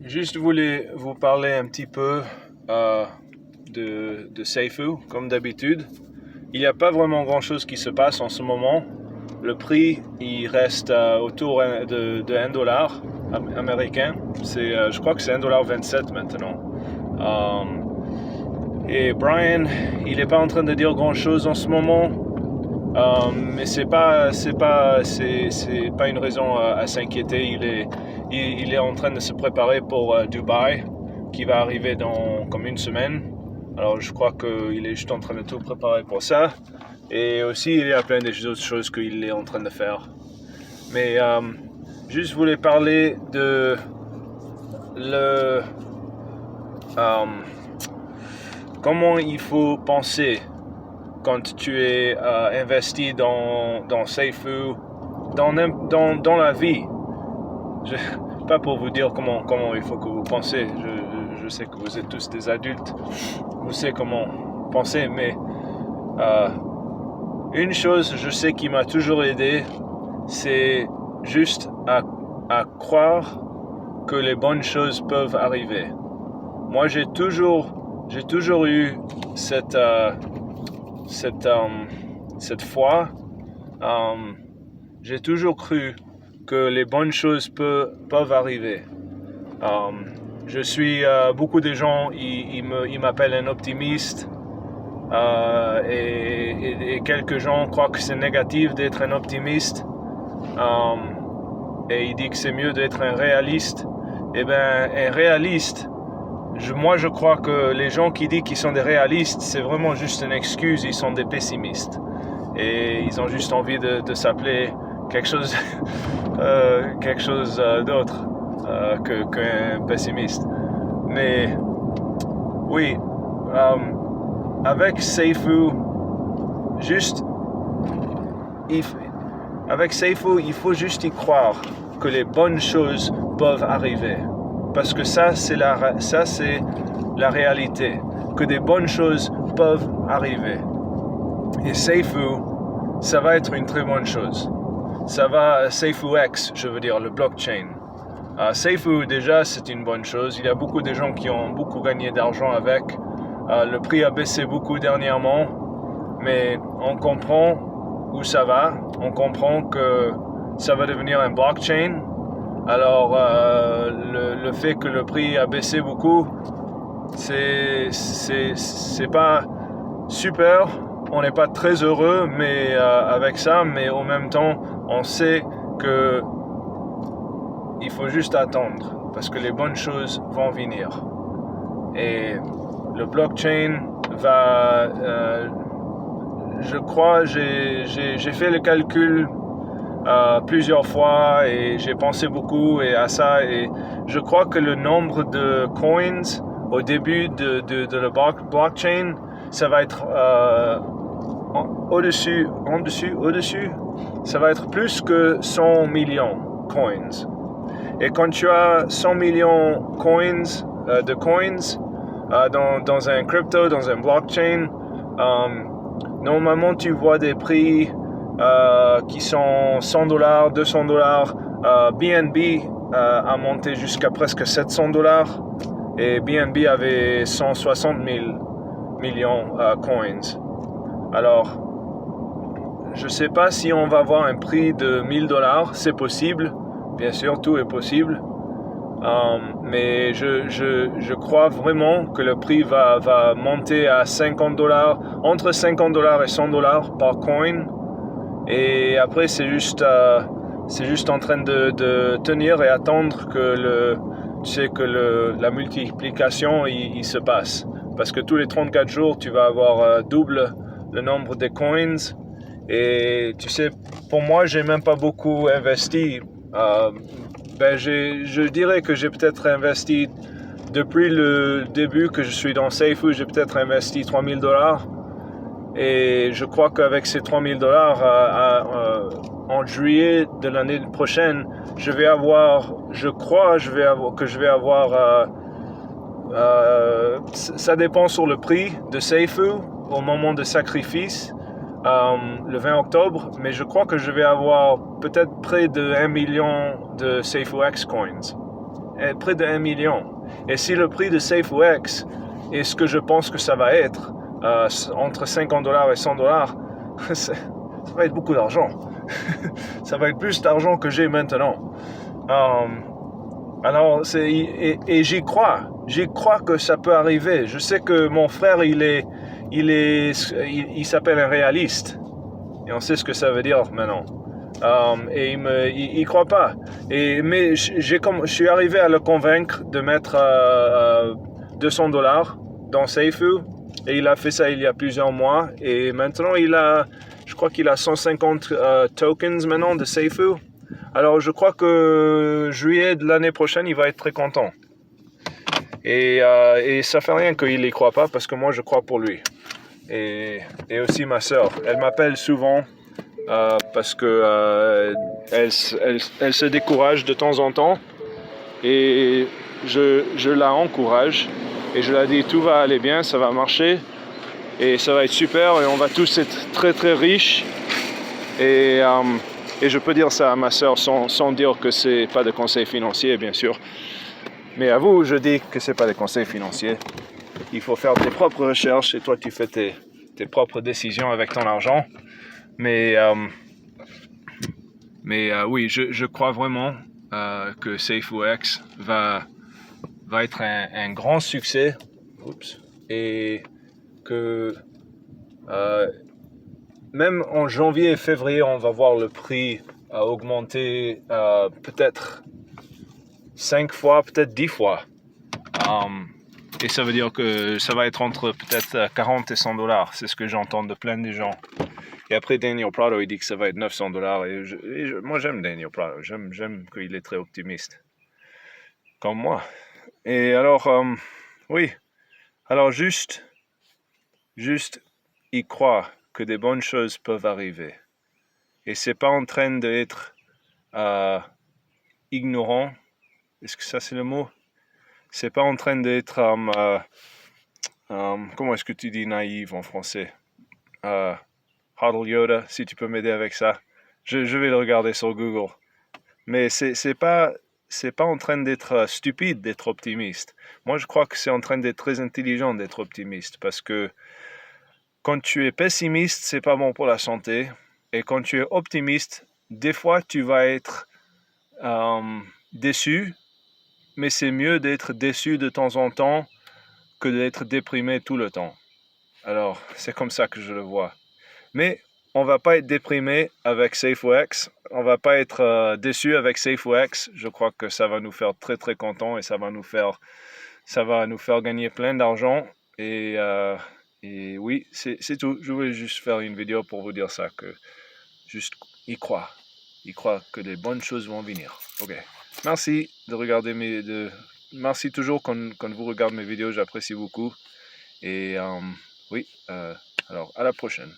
Juste voulais vous parler un petit peu de Seifu, comme d'habitude. Il n'y a pas vraiment grand-chose qui se passe en ce moment. Le prix, il reste autour de $1 américain. Je crois que c'est $1,27 maintenant. Et Brian, il n'est pas en train de dire grand-chose en ce moment. Mais c'est pas une raison à s'inquiéter. Il est en train de se préparer pour Dubaï, qui va arriver dans comme une semaine. Alors je crois qu'il est juste en train de tout préparer pour ça. Et aussi il y a plein d'autres choses qu'il est en train de faire. Mais juste voulais parler de comment il faut penser quand tu es investi dans Seifu, dans la vie. Pas pour vous dire comment il faut que vous pensez. Je sais que vous êtes tous des adultes. Vous savez comment penser, mais une chose, je sais qui m'a toujours aidé, c'est juste à croire que les bonnes choses peuvent arriver. Moi, j'ai toujours eu cette foi. J'ai toujours cru que les bonnes choses peuvent arriver. Je suis beaucoup de gens, ils m'appellent un optimiste, et quelques gens croient que c'est négatif d'être un optimiste, et ils disent que c'est mieux d'être un réaliste. Eh bien, un réaliste, moi je crois que les gens qui disent qu'ils sont des réalistes, c'est vraiment juste une excuse, ils sont des pessimistes. Et ils ont juste envie de s'appeler quelque chose d'autre qu'un pessimiste. Mais oui, avec Seifu, il faut juste y croire que les bonnes choses peuvent arriver. Parce que ça c'est la réalité, que des bonnes choses peuvent arriver. Et Seifu, ça va être une très bonne chose. SeifuX, je veux dire, le blockchain. Seifu, déjà, c'est une bonne chose. Il y a beaucoup de gens qui ont beaucoup gagné d'argent avec. Le prix a baissé beaucoup dernièrement, mais on comprend où ça va. On comprend que ça va devenir un blockchain. Alors, le fait que le prix a baissé beaucoup, c'est pas super. On n'est pas très heureux avec ça, mais en même temps, on sait que il faut juste attendre parce que les bonnes choses vont venir. Et le blockchain va, je crois, j'ai fait le calcul plusieurs fois et j'ai pensé beaucoup à ça, et je crois que le nombre de coins au début de la blockchain, ça va être au-dessus, ça va être plus que 100 millions coins. Et quand tu as 100 millions de coins dans un crypto, dans un blockchain, normalement tu vois des prix qui sont $100, $200. BNB a monté jusqu'à presque $700, et BNB avait 160 millions coins. Alors, je ne sais pas si on va avoir un prix de $1000, c'est possible, bien sûr, tout est possible, mais je crois vraiment que le prix va monter à $50, entre $50 et $100 par coin, et après c'est juste en train de tenir et attendre que la multiplication il se passe, parce que tous les 34 jours tu vas avoir double le nombre de coins. Et tu sais, pour moi, j'ai même pas beaucoup investi. Je dirais que j'ai peut-être investi depuis le début que je suis dans Seifu, j'ai peut-être investi $3000. Et je crois qu'avec ces $3000, en juillet de l'année prochaine, je vais avoir, ça dépend sur le prix de Seifu au moment de sacrifice, le 20 octobre, mais je crois que je vais avoir peut-être près de 1 million de SeifuX coins. près de 1 million. Et si le prix de SafeOX est ce que je pense que ça va être, entre 50 $ et 100 $, ça va être beaucoup d'argent. Ça va être plus d'argent que j'ai maintenant. Alors, et j'y crois que ça peut arriver. Je sais que mon frère, il s'appelle un réaliste. Et on sait ce que ça veut dire maintenant. Et il croit pas. Mais je suis arrivé à le convaincre de mettre 200 $ dans Seifu. Et il a fait ça il y a plusieurs mois. Et maintenant, je crois qu'il a 150 tokens maintenant de Seifu. Alors, je crois que juillet de l'année prochaine, il va être très content. Et ça fait rien qu'il y croit pas, parce que moi, je crois pour lui. Et aussi ma sœur. Elle m'appelle souvent parce que elle se décourage de temps en temps. Et je la encourage. Et je la dis, tout va aller bien, ça va marcher. Et ça va être super. Et on va tous être très, très riches. Et je peux dire ça à ma sœur sans dire que c'est pas de conseils financiers, bien sûr. Mais à vous, je dis que c'est pas des conseils financiers. Il faut faire tes propres recherches et toi, tu fais tes propres décisions avec ton argent. Mais oui, je crois vraiment que SafeOX va être un grand succès. Oups. Et que même en janvier et février, on va voir le prix augmenter peut-être 5 fois, peut-être 10 fois. Et ça veut dire que ça va être entre peut-être 40 et 100 $. C'est ce que j'entends de plein de gens. Et après, Daniel Prado, il dit que ça va être 900 $. Moi, j'aime Daniel Prado. J'aime qu'il est très optimiste. Comme moi. Et alors, oui. Alors, juste y croire que des bonnes choses peuvent arriver. Et c'est pas en train d'être ignorant. Est-ce que ça, c'est le mot? C'est pas en train d'être... comment est-ce que tu dis naïf en français? Huddle Yoda, si tu peux m'aider avec ça. Je vais le regarder sur Google. Mais c'est pas en train d'être stupide d'être optimiste. Moi, je crois que c'est en train d'être très intelligent d'être optimiste. Parce que quand tu es pessimiste, c'est pas bon pour la santé. Et quand tu es optimiste, des fois, tu vas être déçu. Mais c'est mieux d'être déçu de temps en temps que d'être déprimé tout le temps. Alors, c'est comme ça que je le vois. Mais on ne va pas être déprimé avec SafeOX. On ne va pas être déçu avec SafeOX. Je crois que ça va nous faire très très contents et ça va nous faire gagner plein d'argent. Et oui, c'est tout. Je voulais juste faire une vidéo pour vous dire ça, que juste y croire. Y croire que les bonnes choses vont venir. Ok. Merci de regarder merci toujours quand vous regardez mes vidéos, j'apprécie beaucoup. Et oui, alors à la prochaine.